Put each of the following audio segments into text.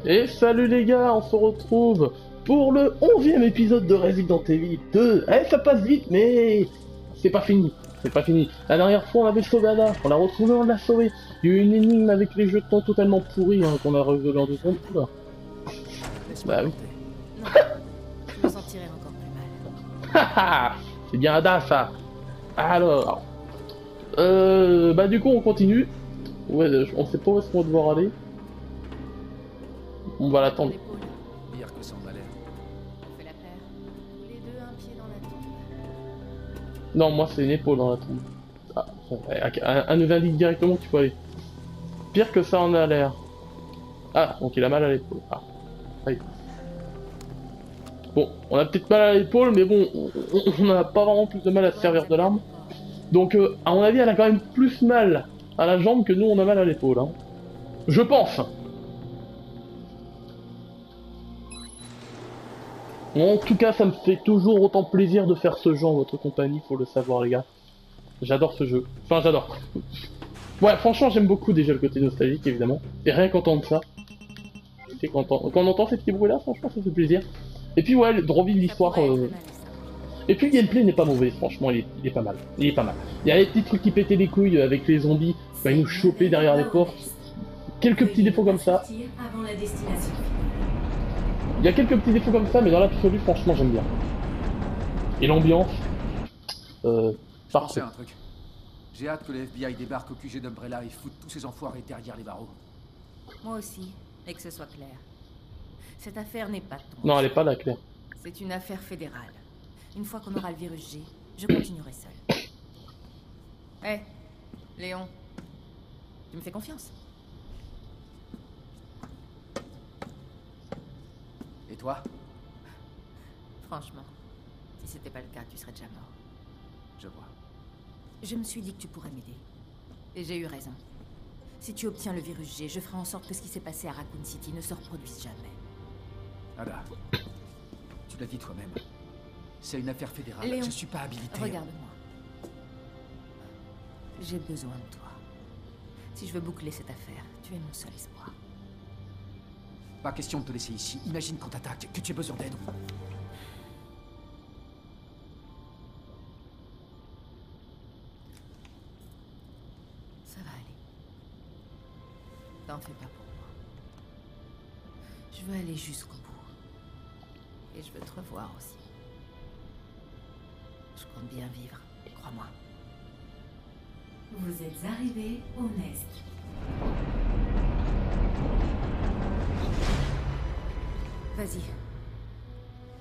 Et salut les gars, on se retrouve pour le 11e épisode de Resident Evil 2. Eh, ça passe vite, mais c'est pas fini. C'est pas fini. La dernière fois, on avait sauvé Ada, on l'a retrouvé, on l'a sauvé. Il y a eu une énigme avec les jetons totalement pourris qu'on a résolu en 2 secondes. Oula. Laisse-moi Bah oui. tenter. Non, je me sentirais encore plus mal. Haha, c'est bien Ada ça. Alors, bah du coup, on continue. Ouais, on sait pas où est-ce qu'on va devoir aller. On va l'attendre. L'épaule, Pire que ça en a l'air. on fait la paire. Les deux, un pied dans la tombe. Non, moi c'est une épaule dans la tombe. Ah, bon, un nous indique directement qu'il faut aller. Pire que ça en a l'air. Ah, donc il a mal à l'épaule. Ah, oui. Bon, on a peut-être mal à l'épaule, mais bon, on n'a pas vraiment plus de mal à se servir de l'arme. Donc, à mon avis, elle a quand même plus mal à la jambe que nous, on a mal à l'épaule. Hein. Je pense. En tout cas, ça me fait toujours autant plaisir de faire ce jeu en votre compagnie, faut le savoir les gars. J'adore ce jeu. Enfin, j'adore. Ouais, franchement, j'aime beaucoup déjà le côté nostalgique, évidemment. Et rien qu'entendre ça. Et quand on entend ces petits bruits-là, franchement, ça fait plaisir. Et puis ouais, de revivre l'histoire. Et puis le gameplay n'est pas mauvais, franchement, il est pas mal. Il est pas mal. Il y a les petits trucs qui pétaient les couilles avec les zombies, bah, ils nous chopaient derrière les portes. Quelques petits défauts comme ça. Il y a quelques petits défauts comme ça, mais dans l'absolu, franchement, j'aime bien. Et l'ambiance, Pensez parfait. à un truc. J'ai hâte que le FBI débarque au QG d'Umbrella et foute tous ces enfoirés derrière les barreaux. Moi aussi, et que ce soit clair. Cette affaire n'est pas de ton Non, elle est ressort. pas là, Claire. C'est une affaire fédérale. Une fois qu'on aura le virus G, je continuerai seul. Hé, Léon, tu me fais confiance? Et toi? Franchement, si c'était pas le cas, tu serais déjà mort. Je vois. Je me suis dit que tu pourrais m'aider. Et j'ai eu raison. Si tu obtiens le virus G, je ferai en sorte que ce qui s'est passé à Raccoon City ne se reproduise jamais. Ada, tu l'as dit toi-même. C'est une affaire fédérale. Léon, Je suis pas habilité. Regarde-moi. J'ai besoin de toi. Si je veux boucler cette affaire, tu es mon seul espoir. Pas question de te laisser ici. Imagine qu'on t'attaque, que tu aies besoin d'aide. Ça va aller. T'en fais pas pour moi. Je veux aller jusqu'au bout. Et je veux te revoir aussi. Je compte bien vivre, crois-moi. Vous êtes arrivé au Nest. Vas-y.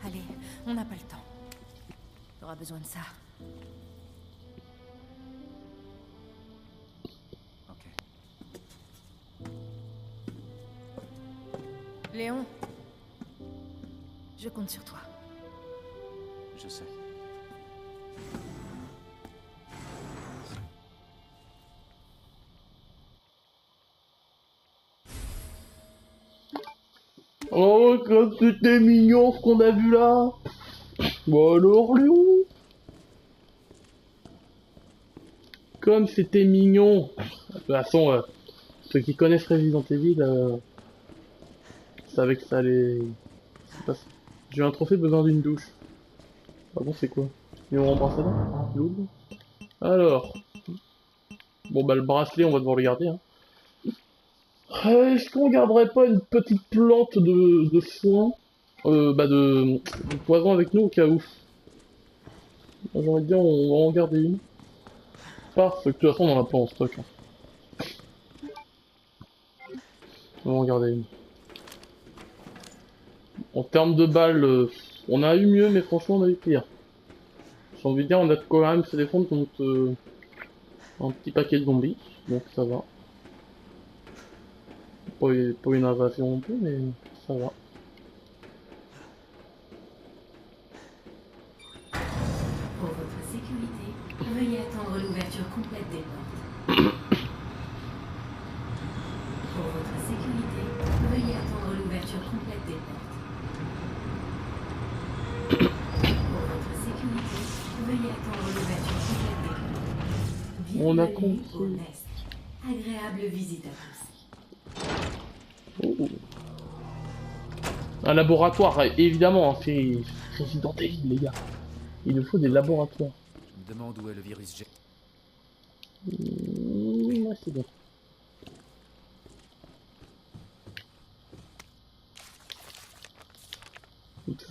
Allez, on n'a pas le temps. T'auras besoin de ça. Ok. Léon, je compte sur toi. Je sais. Oh, comme c'était mignon ce qu'on a vu là. Bon alors, Léon. Comme c'était mignon. De toute façon, ceux qui connaissent Resident Evil savaient que ça allait... c'est pas ça. J'ai eu un trophée, besoin d'une douche. Ah bon, c'est quoi? Ils vont rembrasser là? Lourd. Alors. Bon bah le bracelet, on va devoir le garder. Hein. Est-ce qu'on garderait pas une petite plante de foin, de poison avec nous au cas où? J'ai envie de dire, on va en garder une. Parce que de toute façon, on en a pas en stock. Hein. On va en garder une. En termes de balles, on a eu mieux, mais franchement, on a eu pire. J'ai envie de dire, on a quand même se défendre contre un petit paquet de zombies, donc ça va. Pas une invasion non plus, mais ça va. Pour votre sécurité, veuillez attendre l'ouverture complète des portes. Pour votre sécurité, veuillez attendre l'ouverture complète des portes. Pour votre sécurité, veuillez attendre l'ouverture complète des portes. On a Bienvenue compris. au Nest. Agréable visite à tous. Oh. Un laboratoire, évidemment, hein, c'est Resident Evil, les gars. Il nous faut des laboratoires. Je me demande où est le virus G. Ouais, c'est bon.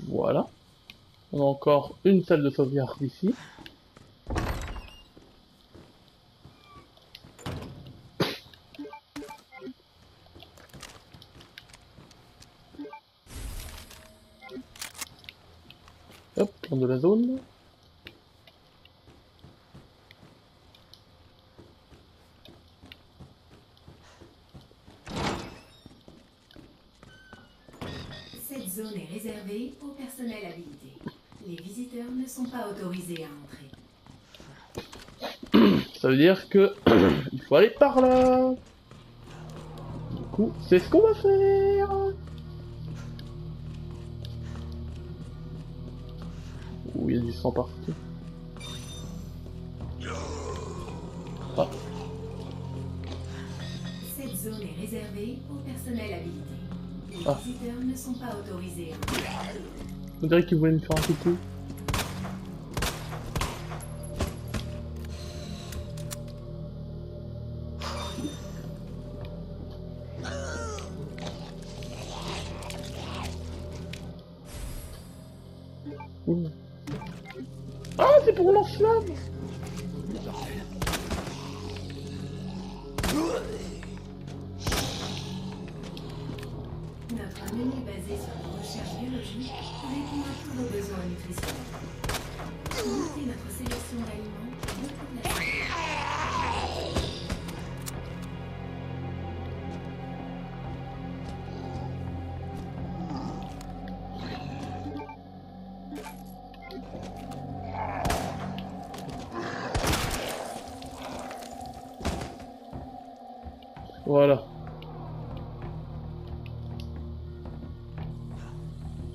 Voilà. On a encore une salle de sauvegarde ici. Hop, plan de la zone. Cette zone est réservée au personnel habilité. Les visiteurs ne sont pas autorisés à entrer. Ça veut dire que il faut aller par là. Du coup, c'est ce qu'on va faire. Ouh, il y a du sang partout. Ah, Cette zone est réservée au personnel habilité. Les Ah. visiteurs ne sont pas autorisés à entrer. on dirait qu'il voulait me faire un coucou. Ouh. Ah, c'est pour lance-flamme. Notre menu basé sur nos recherches biologiques répond à tous vos besoins nutritionnels. Notez notre sélection d'aliments et beaucoup de la Voilà.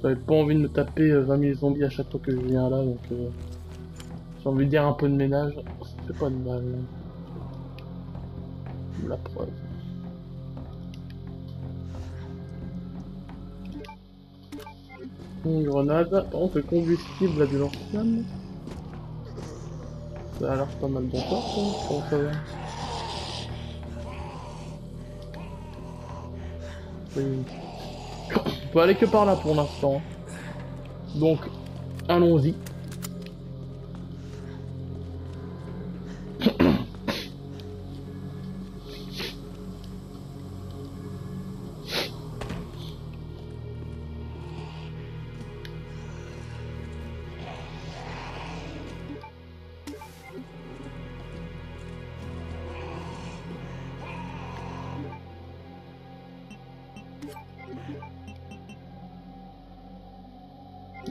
J'avais pas envie de me taper 20 000 zombies à chaque fois que je viens là, donc j'ai envie de dire un peu de ménage, ça fait pas de mal. La preuve. Une grenade. Par contre, le combustible là de lance-flamme, ça a l'air pas mal d'encore, ça. Comment ça va? Oui. On peut aller que par là pour l'instant. Donc, allons-y.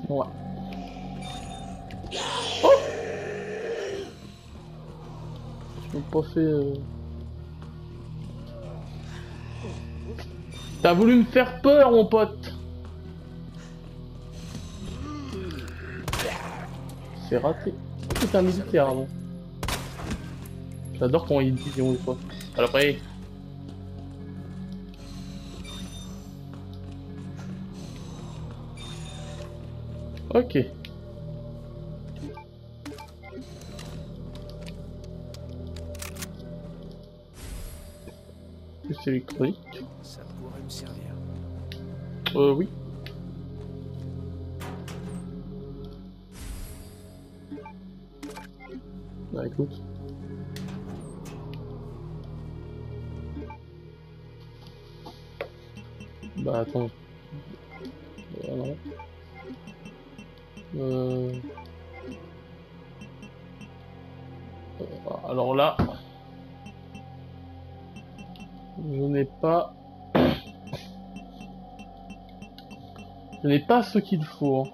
Ouais. Oh! Je m'ai pas fait... T'as voulu me faire peur, mon pote! C'est raté. C'est un militaire avant. J'adore quand il dit vision des fois. Alors après. Ok. C'est électronique. Ça pourrait me servir. Oui. Bah écoute. Bah attends. Non. Alors là, je n'ai pas ce qu'il faut.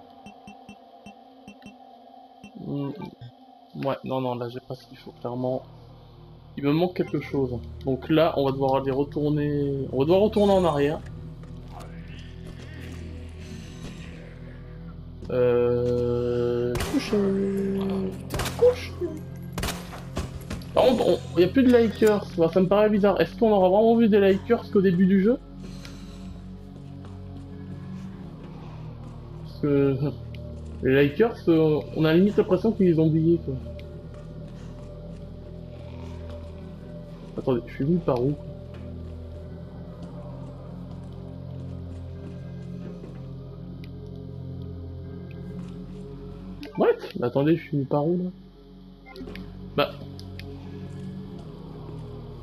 Ouais, non, là j'ai pas ce qu'il faut, clairement. Il me manque quelque chose. Donc là, on va devoir aller retourner. On va devoir retourner en arrière. Couche. Par contre, il n'y a plus de likers, ça me paraît bizarre. Est-ce qu'on aura vraiment vu des likers qu'au début du jeu? que les Lakers, on a limite l'impression qu'ils les ont oubliés quoi. Attendez, je suis venu par où? What? Mais attendez, je suis venu par où là? Bah.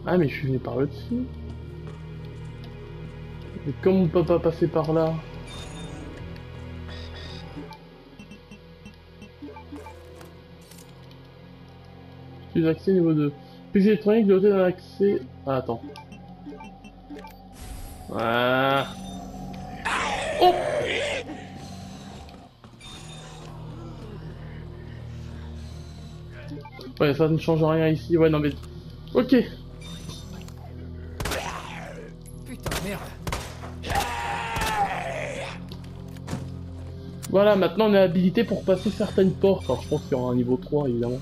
Ah mais je suis venu par le dessus. Mais comment on peut pas passer par là? Plus accès niveau 2. Plus électronique doté d'un accès. Ah attends. Ah. Oh! Ouais, ça ne change rien ici. Ouais, non mais. Ok. Putain, merde. Voilà, maintenant on est habilité pour passer certaines portes. Alors je pense qu'il y aura un niveau 3 évidemment.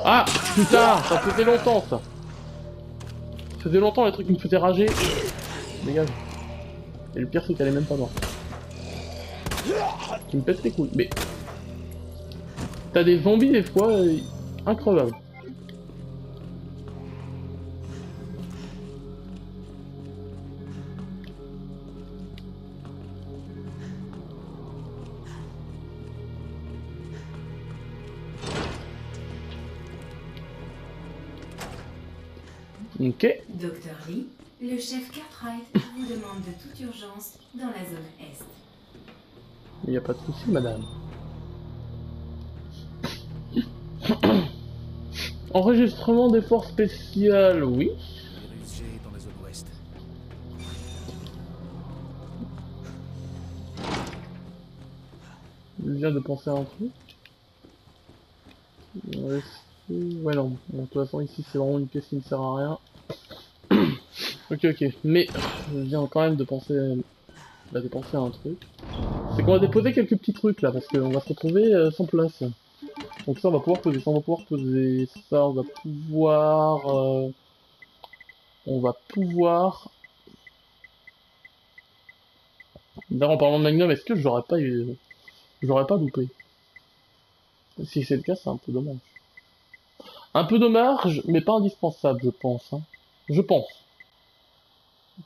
Ah putain, ça faisait longtemps ça. Ça faisait longtemps les trucs qui me faisaient rager. Dégage. Et le pire c'est qu'elle est même pas morte. Qui me pète les couilles. Mais t'as des zombies des fois increvables. Ok. Docteur Lee, le chef Cartwright vous demande de toute urgence dans la zone Est. Il n'y a pas de souci, madame. Enregistrement des forces spéciales, oui. Virus G est dans la zone ouest. Je viens de penser à un truc. Ouais, non. Bon, de toute façon, ici, c'est vraiment une pièce qui ne sert à rien. Ok. Mais, je viens quand même de penser à un truc. C'est qu'on va déposer quelques petits trucs là, parce qu'on va se retrouver sans place. Donc ça, on va pouvoir poser ça, on va pouvoir poser ça, on va pouvoir... D'ailleurs, en parlant de Magnum, est-ce que j'aurais pas loupé? Si c'est le cas, c'est un peu dommage. Un peu dommage, mais pas indispensable, je pense. Hein. Je pense.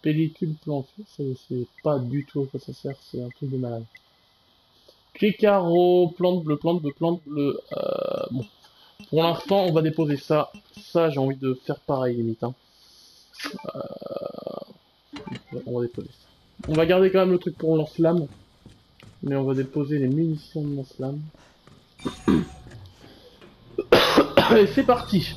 Pellicule planchée, ça c'est pas du tout à quoi ça sert, c'est un truc de malade. Clé carreau, plante bleue, bon. Pour l'instant, on va déposer ça. Ça, j'ai envie de faire pareil, limite. Hein. On va déposer ça. On va garder quand même le truc pour lance-flamme. Mais on va déposer les munitions de lance-flamme. Allez, c'est parti.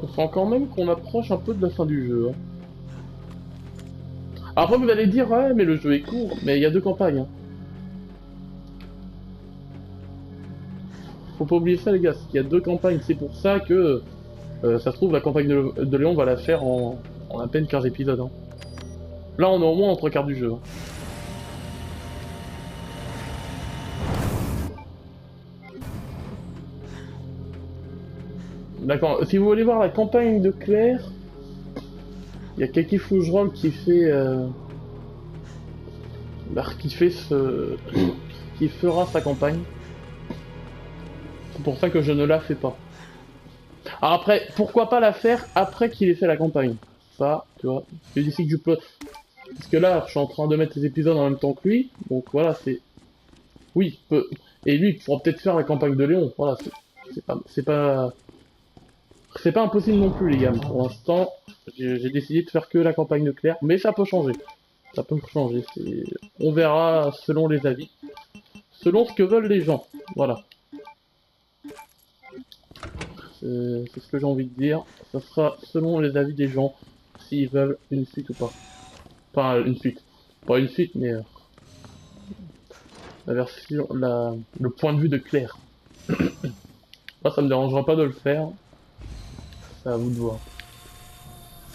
On sent quand même qu'on approche un peu de la fin du jeu. Hein. Après vous allez dire, ouais mais le jeu est court, mais il y a 2 campagnes. Hein. Faut pas oublier ça les gars, il y a 2 campagnes, c'est pour ça que ça se trouve la campagne de Léon va la faire en à peine 15 épisodes. Hein. Là on est au moins entre quarts du jeu. Hein. D'accord, si vous voulez voir la campagne de Claire, il y a Kaki Fougerolles qui fait... qui fera sa campagne. C'est pour ça que je ne la fais pas. Alors après, pourquoi pas la faire après qu'il ait fait la campagne? Ça, tu vois, c'est d'ici que je peux... Parce que là, je suis en train de mettre les épisodes en même temps que lui, donc voilà, c'est... Oui, et lui, il pourra peut-être faire la campagne de Léon, voilà, c'est pas impossible non plus, les gars. Pour l'instant, j'ai décidé de faire que la campagne de Claire, mais ça peut changer. Ça peut changer, on verra selon les avis. Selon ce que veulent les gens, voilà. C'est ce que j'ai envie de dire. Ça sera selon les avis des gens, s'ils veulent une suite ou pas. Enfin, une suite. Pas une suite, mais... la version... le point de vue de Claire. Moi, ça me dérangera pas de le faire. C'est à vous de voir.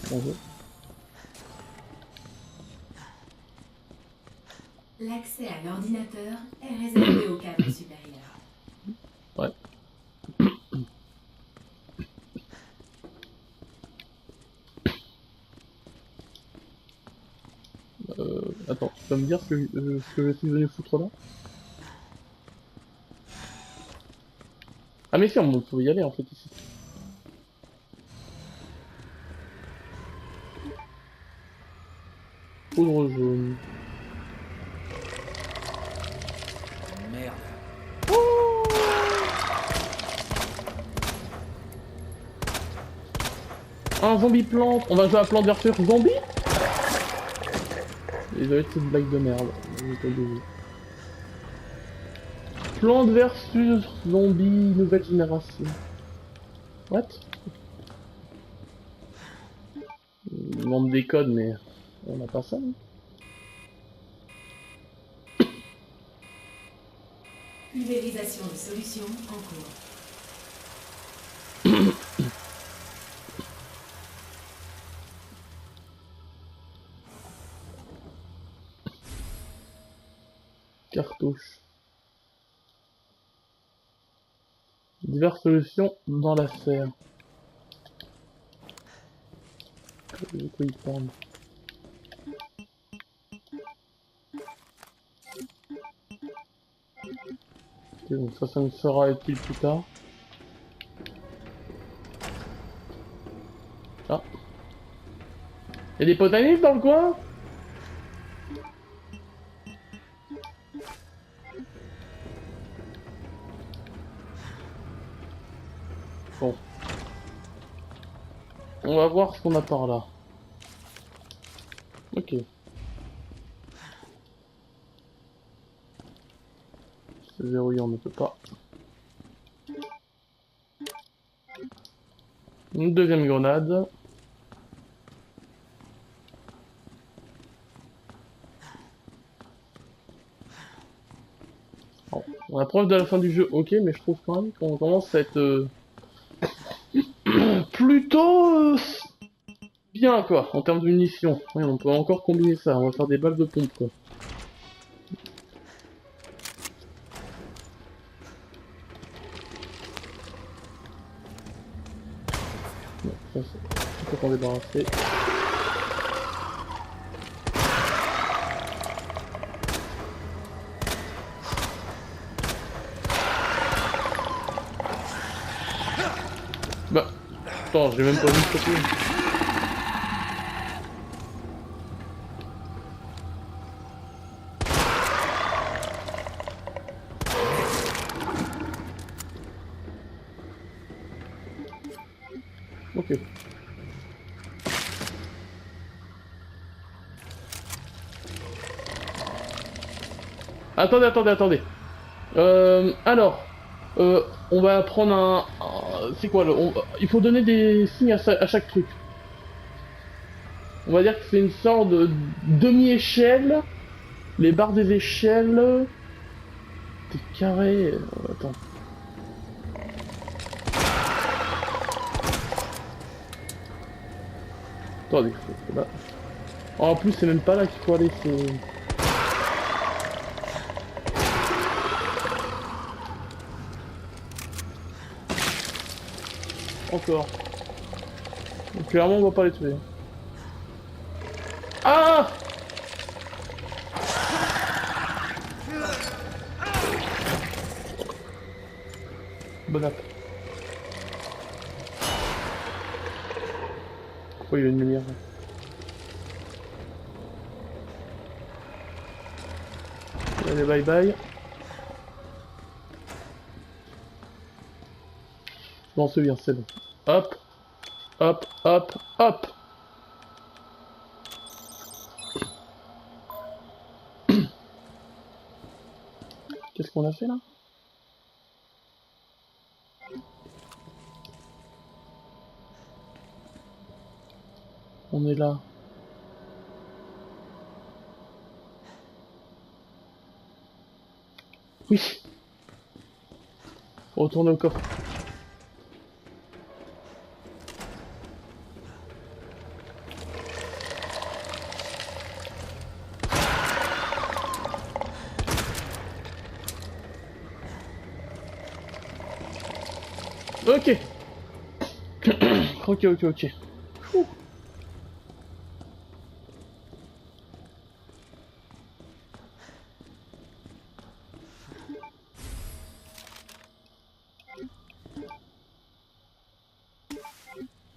Bonjour. L'accès à l'ordinateur est réservé au cadre supérieur. Attends, tu vas me dire ce que je suis venu foutre là? Ah mais si, on peut y aller en fait ici. Poudre jaune. Merde. Un zombie plante. On va jouer à plante versus zombie? Désolé de cette blague de merde. Plante versus zombie nouvelle génération. What? Il demande des codes mais on n'a pas ça. Hein. Pulvérisation de solution en cours. Cartouche. Diverses solutions dans la serre. De quoi il parle? Ok, donc ça me sera utile plus tard. Ah. Y'a des botanistes dans le coin? Bon. On va voir ce qu'on a par là. Ok. C'est verrouillé, on ne peut pas. Une deuxième grenade. Bon. On approche de la fin du jeu, ok, mais je trouve quand même qu'on commence à être plutôt bien quoi, en termes de munitions. Ouais, on peut encore combiner ça, on va faire des balles de pompe quoi. Bon, ça c'est tout qu'on débarrasser. Bah, attends, j'ai même pas vu ce truc. Ok. Attendez. Alors, on va prendre c'est quoi il faut donner des signes à chaque truc. On va dire que c'est une sorte de demi-échelle. Les barres des échelles. Des carrés. Attends. Attendez, là. Oh, en plus, c'est même pas là qu'il faut aller, c'est. Encore. Donc, clairement, on va pas les tuer. Ah! Bon app. Pourquoi il y a une lumière là? Allez, bye bye. Je m'en souviens, c'est bon. Hop, hop, hop, hop. Qu'est-ce qu'on a fait là? On est là. Oui. Retourner au coffre. Ok. Ok. Ouh.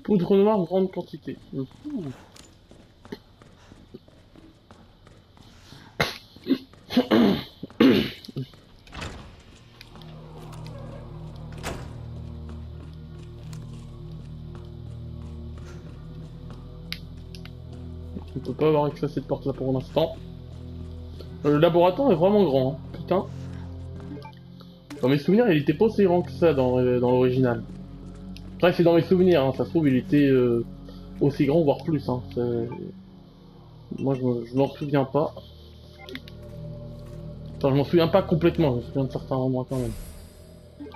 Poudre noire, grande quantité. Ouh. On peut pas avoir accès à cette porte là pour l'instant. Le laboratoire est vraiment grand, hein. Putain. Dans mes souvenirs, il était pas aussi grand que ça dans l'original. Après, c'est dans mes souvenirs, hein. Ça se trouve, il était aussi grand, voire plus. Hein. Moi, je m'en souviens pas. Enfin, je m'en souviens pas complètement, je me souviens de certains endroits quand même.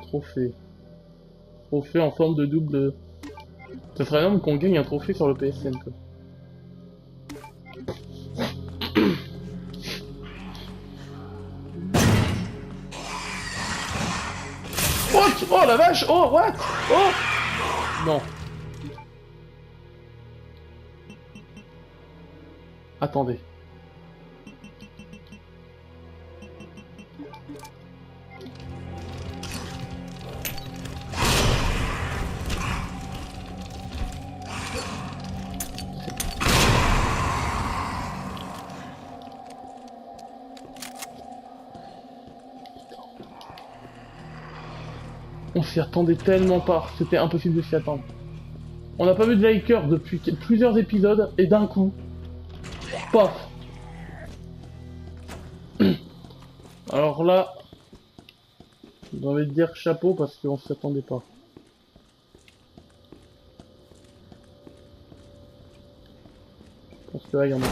Trophée. Trophée en forme de double. Ça serait énorme qu'on gagne un trophée sur le PSN, quoi. What? Oh la vache! Oh, what? Oh! Non. Attendez. On s'y attendait tellement pas, c'était impossible de s'y attendre. On n'a pas vu de Liker depuis plusieurs épisodes, et d'un coup, paf. Alors là, j'ai envie de dire chapeau parce qu'on s'y attendait pas. Je pense que là, il y en a.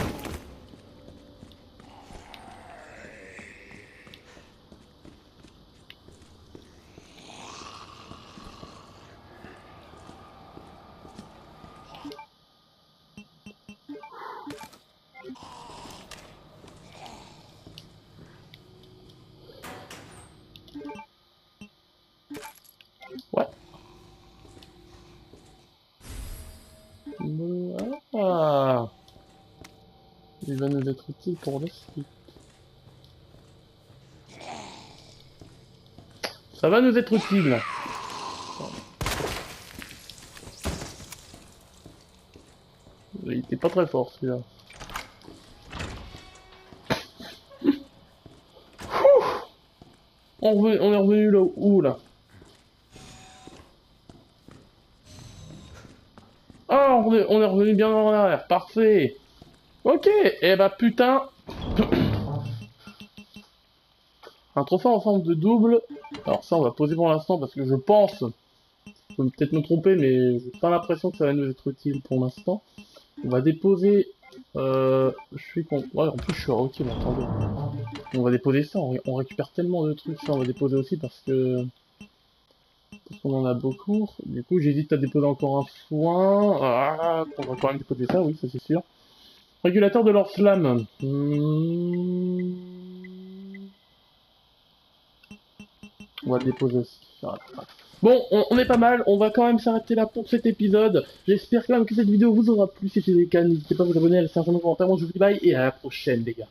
Ouais. Ah. Il va nous être utile pour la suite. Ça va nous être utile. Il était pas très fort celui-là. On est revenu là où là? Ah, on est revenu bien en arrière, parfait. Ok, et bah putain. Un trophée en forme de double. Alors ça on va poser pour l'instant parce que je pense, je peux peut-être me tromper mais j'ai pas l'impression que ça va nous être utile pour l'instant. On va déposer, je suis con... Ouais en plus je suis ok, mais attendez. On va déposer ça, on récupère tellement de trucs, ça on va déposer aussi parce qu'on en a beaucoup. Du coup j'hésite à déposer encore un foin. Ah, on va quand même déposer ça, oui ça c'est sûr. Régulateur de leur slam. On va le déposer aussi. Bon, on est pas mal, on va quand même s'arrêter là pour cet épisode. J'espère quand même que cette vidéo vous aura plu. Si c'est le cas, n'hésitez pas à vous abonner, à laisser un commentaire. Moi je vous dis bye et à la prochaine les gars.